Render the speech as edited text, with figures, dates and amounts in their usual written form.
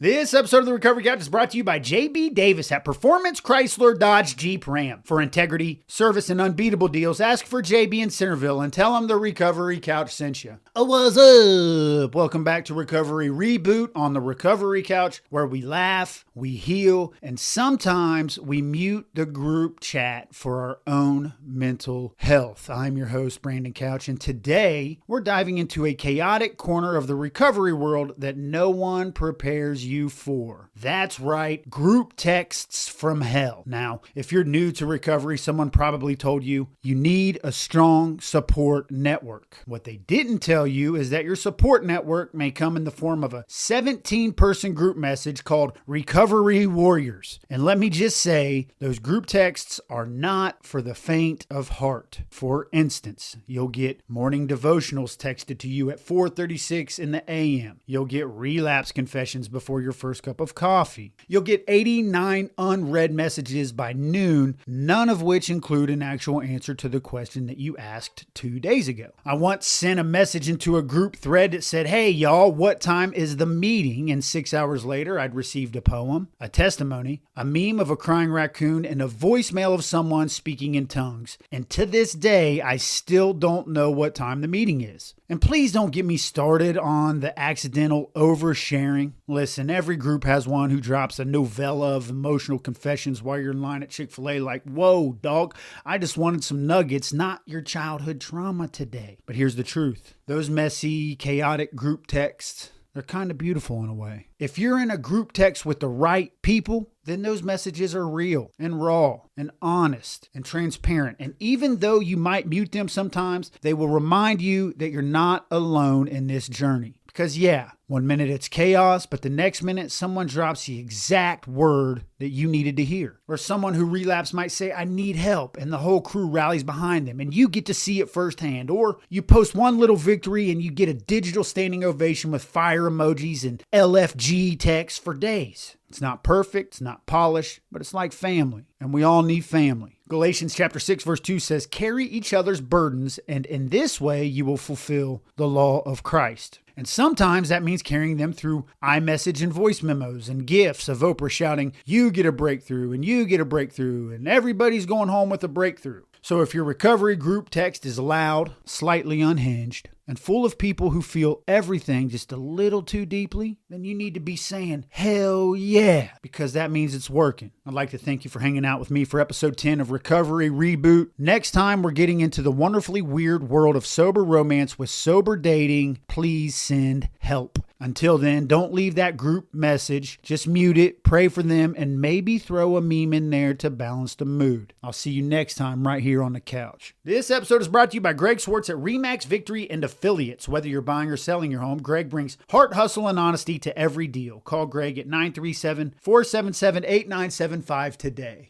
This episode of the Recovery Couch is brought to you by JB Davis at Performance Chrysler Dodge Jeep Ram. For integrity, service, and unbeatable deals, ask for JB in Centerville and tell them the Recovery Couch sent you. Oh, what's up? Welcome back to Recovery Reboot on the Recovery Couch, where we laugh, we heal, and sometimes we mute the group chat for our own mental health. I'm your host, Brandon Couch, and today we're diving into a chaotic corner of the recovery world that no one prepares you for. That's right, group texts from hell. Now, if you're new to recovery, someone probably told you you need a strong support network. What they didn't tell you is that your support network may come in the form of a 17-person group message called Recovery Warriors. And let me just say, those group texts are not for the faint of heart. For instance, you'll get morning devotionals texted to you at 4:36 in the a.m. You'll get relapse confessions before your first cup of coffee. You'll get 89 unread messages by noon, none of which include an actual answer to the question that you asked 2 days ago. I once sent a message into a group thread that said, "Hey y'all, what time is the meeting?" And 6 hours later, I'd received a poem, a testimony, a meme of a crying raccoon, and a voicemail of someone speaking in tongues. And to this day, I still don't know what time the meeting is. And please don't get me started on the accidental oversharing. Listen, every group has one who drops a novella of emotional confessions while you're in line at Chick-fil-A like, "Whoa, dog, I just wanted some nuggets, not your childhood trauma today." But here's the truth. Those messy, chaotic group texts, they're kind of beautiful in a way. If you're in a group text with the right people, then those messages are real and raw and honest and transparent. And even though you might mute them sometimes, they will remind you that you're not alone in this journey. Because yeah, one minute it's chaos, but the next minute someone drops the exact word that you needed to hear. Or someone who relapsed might say, "I need help," and the whole crew rallies behind them and you get to see it firsthand. Or you post one little victory and you get a digital standing ovation with fire emojis and LFG text for days. It's not perfect, it's not polished, but it's like family, and we all need family. Galatians chapter 6 verse 2 says, "Carry each other's burdens, and in this way you will fulfill the law of Christ." And sometimes that means carrying them through iMessage and voice memos and gifs of Oprah shouting, "You get a breakthrough, and you get a breakthrough, and everybody's going home with a breakthrough." So if your recovery group text is loud, slightly unhinged, and full of people who feel everything just a little too deeply, then you need to be saying, "Hell yeah," because that means it's working. I'd like to thank you for hanging out with me for episode 10 of Recovery Reboot. Next time, we're getting into the wonderfully weird world of sober romance with sober dating. Please send help. Until then, don't leave that group message. Just mute it, pray for them, and maybe throw a meme in there to balance the mood. I'll see you next time right here on the couch. This episode is brought to you by Greg Swartz at Remax Victory and Affiliates. Whether you're buying or selling your home, Greg brings heart, hustle, and honesty to every deal. Call Greg at 937-477-8975 today.